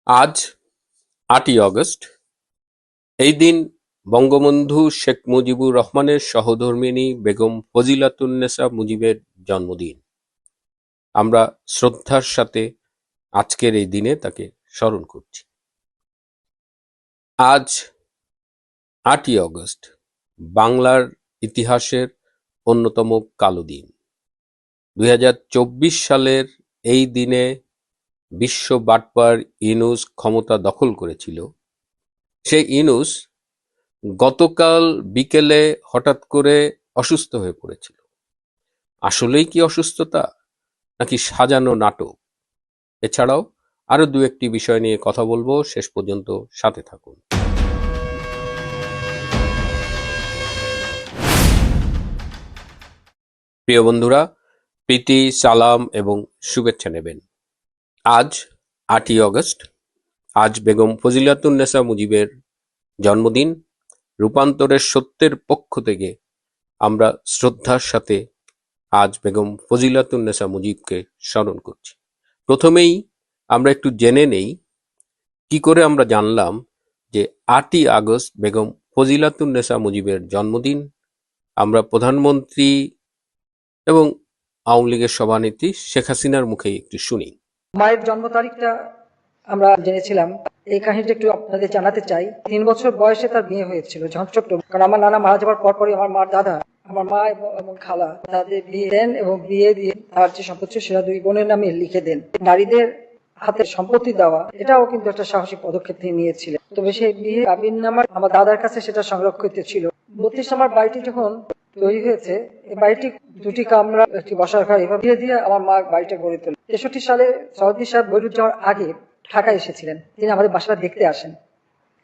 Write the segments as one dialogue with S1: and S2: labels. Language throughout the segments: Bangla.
S1: আজ ৮ই অগস্ট। এই দিন বঙ্গবন্ধু শেখ মুজিবুর রহমানের সহধর্মিণী বেগম ফজিলাতুন্নেসা মুজিবের জন্মদিন। আমরা শ্রদ্ধার সাথে আজকের এই দিনে তাকে স্মরণ করছি। আজ ৮ই অগস্ট বাংলার ইতিহাসের অন্যতম কালো দিন। ২০২৪ সালের এই দিনে বিশ্ব বাটপার ইউনূস ক্ষমতা দখল করেছিল। সেই ইউনূস গতকাল বিকেলে হঠাৎ করে অসুস্থ হয়ে পড়েছিল। আসলেই কি অসুস্থতা, নাকি সাজানো নাটক? এছাড়াও আরো দু একটি বিষয় নিয়ে কথা বলবো, শেষ পর্যন্ত সাথে থাকুন। প্রিয় বন্ধুরা, প্রীতি, সালাম এবং শুভেচ্ছা নেবেন। আজ ৮ই অগস্ট। আজ বেগম ফজিলাতুন্নেসা মুজিবের জন্মদিন। রূপান্তরের সত্যের পক্ষ থেকে আমরা শ্রদ্ধার সাথে আজ বেগম ফজিলাতুন্নেসা মুজিবকে স্মরণ করছি। প্রথমেই আমরা একটু জেনে নেই কি করে আমরা জানলাম যে ৮ই আগস্ট বেগম ফজিলাতুন্নেসা মুজিবের জন্মদিন। আমরা প্রধানমন্ত্রী এবং আওয়ামী লীগের সভানেত্রী শেখ হাসিনার মুখেই একটু শুনি।
S2: মায়ের জন্ম তারিখটা আমরা জেনেছিলাম। এই কাহিনীটা একটু আপনাদের জানাতে চাই। 3 বছর বয়সে তার বিয়ে হয়েছিল, যখন ছোট্ট। কারণ আমার নানা মারা যাওয়ার পরই আমার মার দাদা, আমার মা এবং খালা তাদের বিয়ে দেন এবং বিয়ে দিয়ে তার যে সম্পত্তি সেটা 2 বোনের নামে লিখে দেন। নারীদের হাতে সম্পত্তি দেওয়া এটাও কিন্তু একটা সাহসী পদক্ষেপ তিনি নিয়েছিলেন। তবে সেই বিয়ে কাবিননামা আমার দাদার কাছে সেটা সংরক্ষিত ছিল। 32 নম্বর বাড়িটি যখন তৈরি হয়েছে, এই বাড়িটি 2টি কামরা, একটি বসার ঘর, এভাবে ধীরে ধীরে আমার মা বাড়িটা গড়ে তোলেন। 63 সালে সৌদি সাহেব বৈরুত যাওয়ার আগে ঢাকায় এসেছিলেন। তিনি আমাদের বাসাটা দেখতে আসেন,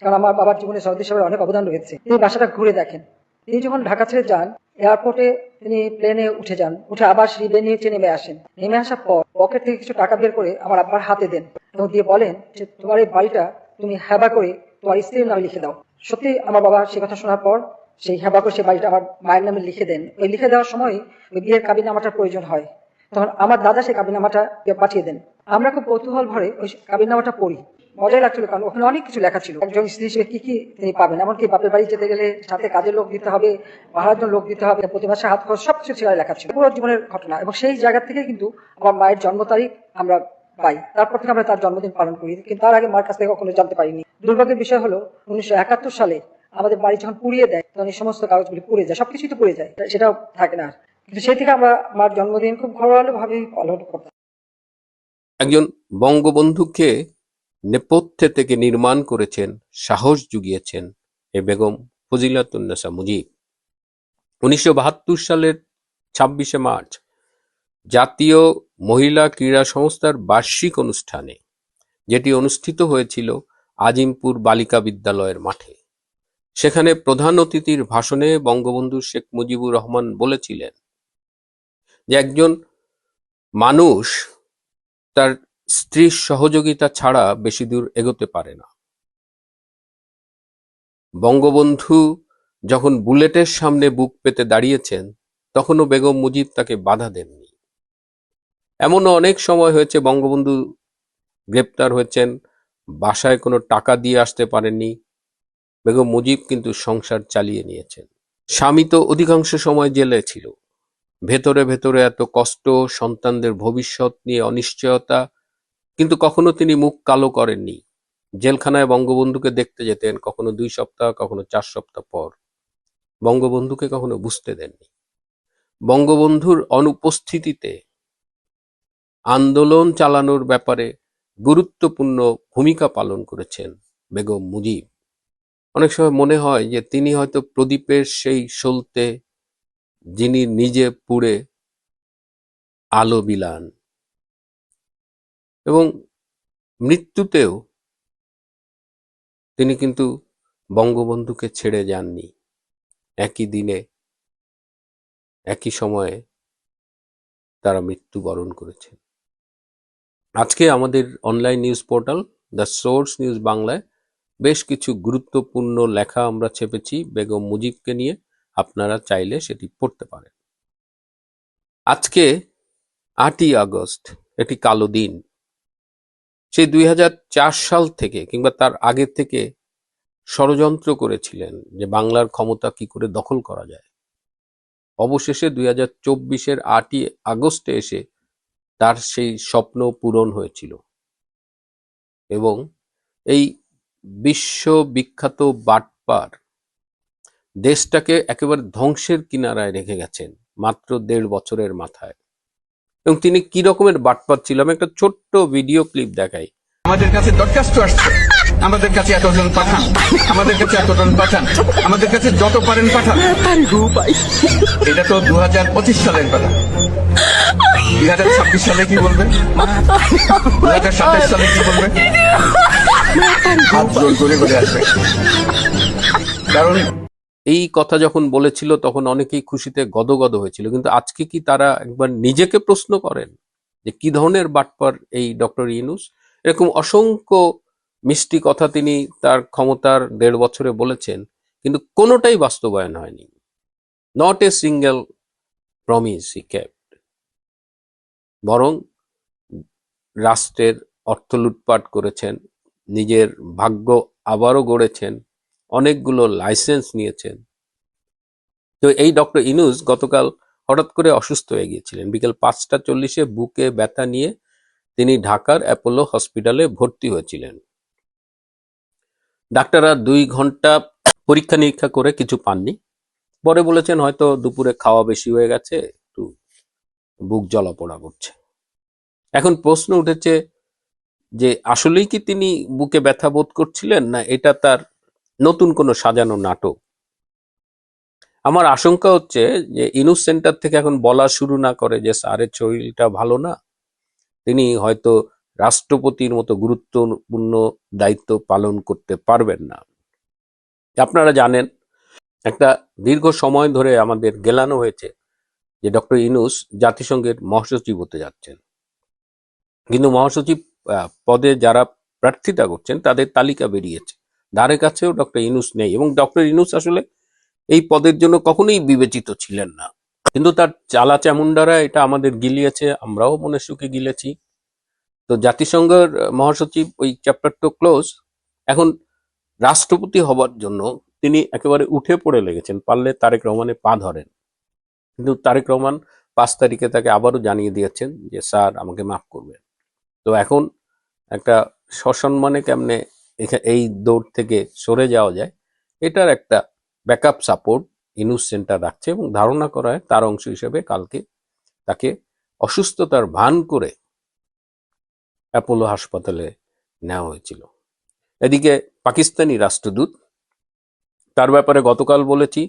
S2: কারণ আমার বাবার জীবনে সৌদি সাহেবের অনেক অবদান রয়েছে। তিনি বাসাটা ঘুরে দেখেন। তিনি যখন ঢাকা ছেড়ে যান, এয়ারপোর্টে তিনি প্লেনে উঠে যান, উঠে আবার সিঁড়ি নিচে নেমে আসেন। নেমে আসার পর পকেট থেকে কিছু টাকা বের করে আমার আব্বার হাতে দেন এবং দিয়ে বলেন যে তোমার এই বাড়িটা তুমি হেবা করে তোমার স্ত্রীর নামে লিখে দাও। সত্যি আমার বাবা সে কথা শোনার পর সেই হেবা করে সে বাড়িটা আমার মায়ের নামে লিখে দেন। ওই লিখে দেওয়ার সময় ওই বিয়ের কাবিননামাটার প্রয়োজন হয়, তখন আমার দাদা সেই কাবিননামাটা পাঠিয়ে দেন। আমরা খুব কৌতূহল ভরে ওই কাবিননামাটা পড়ি। মজাই লাগছিল, কারণ ওখানে অনেক কিছু লেখা ছিল। একজন স্ত্রী হিসেবে কি কি তিনি পাবেন, এমনকি বাপের বাড়ি যেতে গেলে সাথে কাজের লোক দিতে হবে, পাহাড়ের জন্য লোক দিতে হবে, প্রতি মাসে হাত খরচ, সবকিছু ছিল লেখা ছিল, পুরো জীবনের ঘটনা। এবং সেই জায়গা থেকে কিন্তু আমার মায়ের জন্ম তারিখ আমরা পাই। তারপর থেকে আমরা তার জন্মদিন পালন করি, কিন্তু তার আগে মার কাছ থেকে কখনো জানতে পারিনি। দুর্ভাগ্যের বিষয় হলো 1971 সালে আমাদের বাড়ি যখন পুড়িয়ে দেয়, তখন এই সমস্ত কাগজগুলি পুড়ে যায়, সবকিছুই তো পুড়ে যায়, সেটাও থাকে না। কিন্তু সেই থেকে আমরা মার জন্মদিন খুব ঘরোয়া ভাবে পালন করতাম।
S1: একজন বঙ্গবন্ধুকে নেপথ্যে থেকে নির্মাণ করেছেন, সাহস জুগিয়েছেন এ বেগম ফজিলাতুন্নেসা মুজিব। 1972 সালের 26শে মার্চ জাতীয় মহিলা ক্রীড়া সংস্থার বার্ষিক অনুষ্ঠানে, যেটি অনুষ্ঠিত হয়েছিল আজিমপুর বালিকা বিদ্যালয়ের মাঠে, সেখানে প্রধান অতিথির ভাষণে বঙ্গবন্ধু শেখ মুজিবুর রহমান বলেছিলেন যে একজন মানুষ তার স্ত্রীর সহযোগিতা ছাড়া বেশি দূর এগোতে পারে না। বঙ্গবন্ধু যখন বুলেটের সামনে বুক পেতে দাঁড়িয়েছেন, তখনও বেগম মুজিব তাকে বাধা দেননি। এমনও অনেক সময় হয়েছে বঙ্গবন্ধু গ্রেপ্তার হয়েছেন, বাসায় কোনো টাকা দিয়ে আসতে পারেননি, বেগম মুজিব কিন্তু সংসার চালিয়ে নিয়েছেন। স্বামী তো অধিকাংশ সময় জেলে ছিল। ভেতরে ভেতরে এত কষ্ট, সন্তানদের ভবিষ্যৎ নিয়ে অনিশ্চয়তা, কিন্তু কখনো তিনি মুখ কালো করেননি। জেলখানায় বঙ্গবন্ধুকে দেখতে যেতেন, কখনো 2 সপ্তাহ, কখনো 4 সপ্তাহ পর। বঙ্গবন্ধুকে কখনো বুঝতে দেননি। বঙ্গবন্ধুর অনুপস্থিতিতে আন্দোলন চালানোর ব্যাপারে গুরুত্বপূর্ণ ভূমিকা পালন করেছেন বেগম মুজিব। অনেক সময় মনে হয় যে তিনি হয়তো প্রদীপের সেই সলতে, যিনি নিজে পুড়ে আলো বিলান। এবং মৃত্যুতেও তিনি কিন্তু বঙ্গবন্ধুকে ছেড়ে যাননি। একই দিনে, একই সময়ে তারা মৃত্যুবরণ করেছেন। আজকে আমাদের online news portal the source news বাংলায় বেশ কিছু গুরুত্বপূর্ণ লেখা আমরা ছেপেছি বেগম মুজিবকে নিয়ে। আপনারা চাইলে সেটি পড়তে পারেন। আজকে ৮ই আগস্ট একটি কালো দিন। সেই 2004 সাল থেকে কিংবা তার আগে থেকে ষড়যন্ত্র করেছিলেন যে বাংলার ক্ষমতা কি করে দখল করা যায়। অবশেষে 2024-এর 8ই আগস্টে এসে তার সেই স্বপ্ন পূরণ হয়েছিল এবং এই বিশ্ববিখ্যাত বাটপার দেশটাকে একেবারে ধ্বংসের কিনারায় রেখে গেছেন মাত্র 1.5 বছরের মাথায়। এবং তিনি কি রকমের বাটপার ছিল আমি একটা ছোট্ট ভিডিও ক্লিপ দেখাই।
S3: আমাদের কাছে দরখাস্ত আসছে, আমাদের কাছে এতজন পাঠান, আমাদের কাছে এতজন পাঠান, আমাদের কাছে যত পারেন পাঠান। এটা তো 2025 সালের কথা। 2026 সালে কি বলবে? 2027 সালে কি বলবে? হাত জোর করে করে আসবে। কারণ
S1: এই কথা যখন বলেছিল তখন অনেকেই খুশিতে গদগদ হয়েছিল, কিন্তু আজকে কি তারা একবার নিজেকে প্রশ্ন করেন যে কি ধরনের বাটপার এই ডক্টর ইউনূস? এরকম অসংখ্য মিষ্টি কথা তিনি তার ক্ষমতার 1.5 বছরে বলেছেন, কিন্তু কোনোটাই বাস্তবায়ন হয়নি। Not a single promise he kept. বরং রাষ্ট্রের অর্থ লুটপাট করেছেন, নিজের ভাগ্য আবারও গড়েছেন, অনেকগুলো লাইসেন্স নিয়েছেন। তো এই ডক্টর ইউনূস গতকাল হঠাৎ করে অসুস্থ হয়ে গিয়েছিলেন। বিকেল 5:40-এ বুকে ব্যথা নিয়ে তিনি ঢাকার অ্যাপোলো হসপিটালে ভর্তি হয়েছিলেন। ডাক্তাররা 2 ঘন্টা পরীক্ষা নিরীক্ষা করে কিছু পাননি। পরে বলেছেন হয়তো দুপুরে খাওয়া বেশি হয়ে গেছে, একটু বুক জ্বালাপোড়া করছে। এখন প্রশ্ন উঠেছে যে আসলেই কি তিনি বুকে ব্যথা বোধ করছিলেন, না এটা তার নতুন কোনো সাজানো নাটক? আমার আশঙ্কা হচ্ছে যে ইউনূস সেন্টার থেকে এখন বলা শুরু না করে যে স্যারের শরীরটা ভালো না, তিনি হয়তো রাষ্ট্রপতির মতো গুরুত্বপূর্ণ দায়িত্ব পালন করতে পারবেন না। আপনারা জানেন একটা দীর্ঘ সময় ধরে আমাদের গেলানো হয়েছে যে ডক্টর ইউনূস জাতিসংঘের মহাসচিব হতে যাচ্ছেন, কিন্তু মহাসচিব পদে যারা প্রার্থিতা করছেন তাদের তালিকা বেরিয়েছে, ধারে কাছেও ডক্টর ইউনূস নেই। এবং ডক্টর ইউনূস আসলে এই পদের জন্য কখনোই বিবেচিত ছিলেন না, কিন্তু তার চালা চামুন্ডারা এটা আমাদের গিলিয়েছে, আমরাও মনে সুখে গিলেছি। তো জাতিসংঘের মহাসচিব, ওই চ্যাপ্টার তো ক্লোজ। এখন রাষ্ট্রপতি হবার জন্য তিনি একেবারে উঠে পড়ে লেগেছেন, পারলে তারেক রহমানের পা ধরেন। কিন্তু তারেক রহমান 5 তারিখে তাকে আবারও জানিয়ে দিয়েছেন যে স্যার আমাকে মাফ করবেন। তো এখন একটা সসম্মানে কেমনে এই দৌড় থেকে সরে যাওয়া যায়, এটার একটা ব্যাকআপ সাপোর্ট ইউনূস সেন্টার রাখছে এবং ধারণা করা হয় তার অংশ হিসেবে কালকে তাকে অসুস্থতার ভান করে অ্যাপোলো হাসপাতালে নেওয়া হয়েছিল। এদিকে পাকিস্তানি রাষ্ট্রদূত, তার ব্যাপারে গতকাল বলেছি,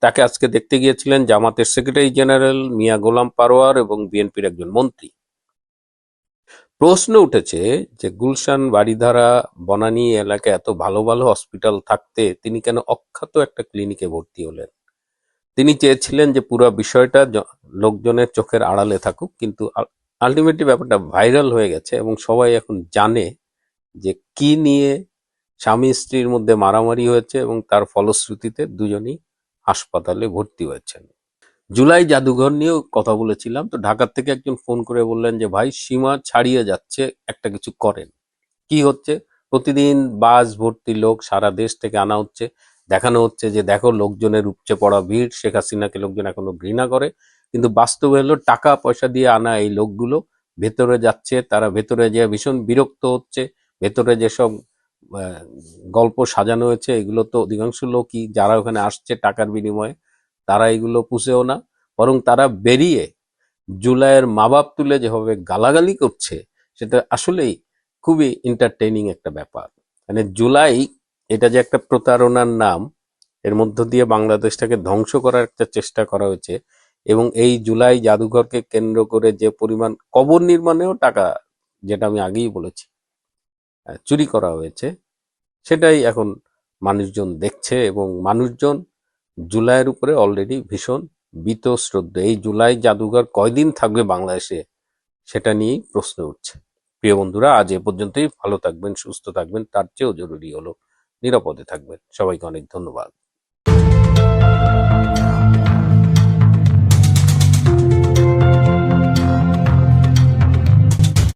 S1: তাকে আজকে দেখতে গিয়েছিলেন জামাতের সেক্রেটারি জেনারেল মিয়া গোলাম পারোয়ার এবং বিএনপির একজন মন্ত্রী। প্রশ্ন উঠেছে যে গুলশান, বারিধারা, বনানী এলাকায় এত ভালো ভালো হসপিটাল থাকতে তিনি কেন অখ্যাত একটা ক্লিনিকে ভর্তি হলেন? তিনি চেয়েছিলেন যে পুরো বিষয়টা লোকজনের চোখের আড়ালে থাকুক, কিন্তু আলটিমেটলি ব্যাপারটা ভাইরাল হয়ে গেছে এবং সবাই এখন জানে যে কি নিয়ে স্বামী স্ত্রীর মধ্যে মারামারি হয়েছে এবং তার ফলশ্রুতিতে দুজনই হাসপাতালে ভর্তি হয়েছেন। জুলাই জাদুঘর নিয়েও কথা বলেছিলাম, তো ঢাকার থেকে একজন ফোন করে বললেন যে ভাই সীমা ছাড়িয়ে যাচ্ছে, একটা কিছু করেন। কি হচ্ছে? প্রতিদিন বাস ভর্তি লোক সারা দেশ থেকে আনা হচ্ছে, দেখানো হচ্ছে যে দেখো লোকজনের উপচে পড়া ভিড়, শেখ হাসিনাকে লোকজন এখনো ঘৃণা করে, কিন্তু বাস্তবে হলো টাকা পয়সা দিয়ে আনা এই লোকগুলো ভেতরে যাচ্ছে, তারা ভেতরে যেয়ে ভীষণ বিরক্ত হচ্ছে। ভেতরে যেসব গল্প সাজানো হয়েছে এগুলো তো অধিকাংশ লোকই যারা ওখানে আসছে টাকার বিনিময়ে, তারা এগুলো পুষেও না, বরং তারা বেরিয়ে জুলাইয়ের মা বাপ তুলে যেভাবে গালাগালি করছে সেটা আসলেই খুবই এন্টারটেইনিং একটা ব্যাপার। মানে জুলাই এটা যে একটা প্রতারণার নাম, এর মধ্য দিয়ে বাংলাদেশটাকে ধ্বংস করার একটা চেষ্টা করা হয়েছে। এবং এই জুলাই জাদুঘরকে কেন্দ্র করে যে পরিমাণ কবর নির্মাণেও টাকা, যেটা আমি আগেই বলেছি, চুরি করা হয়েছে, সেটাই এখন মানুষজন দেখছে। এবং মানুষজন জুলাইয়ের উপরে অলরেডি ভীষণ বীতশ্রদ্ধ। এই জুলাই জাদুঘর কয়দিন থাকবে বাংলাদেশে সেটা নিয়েই প্রশ্ন উঠছে। প্রিয় বন্ধুরা, আজ এ পর্যন্তই। ভালো থাকবেন, সুস্থ থাকবেন, তার চেয়েও জরুরি হলো নিরাপদে থাকবেন। সবাইকে অনেক ধন্যবাদ।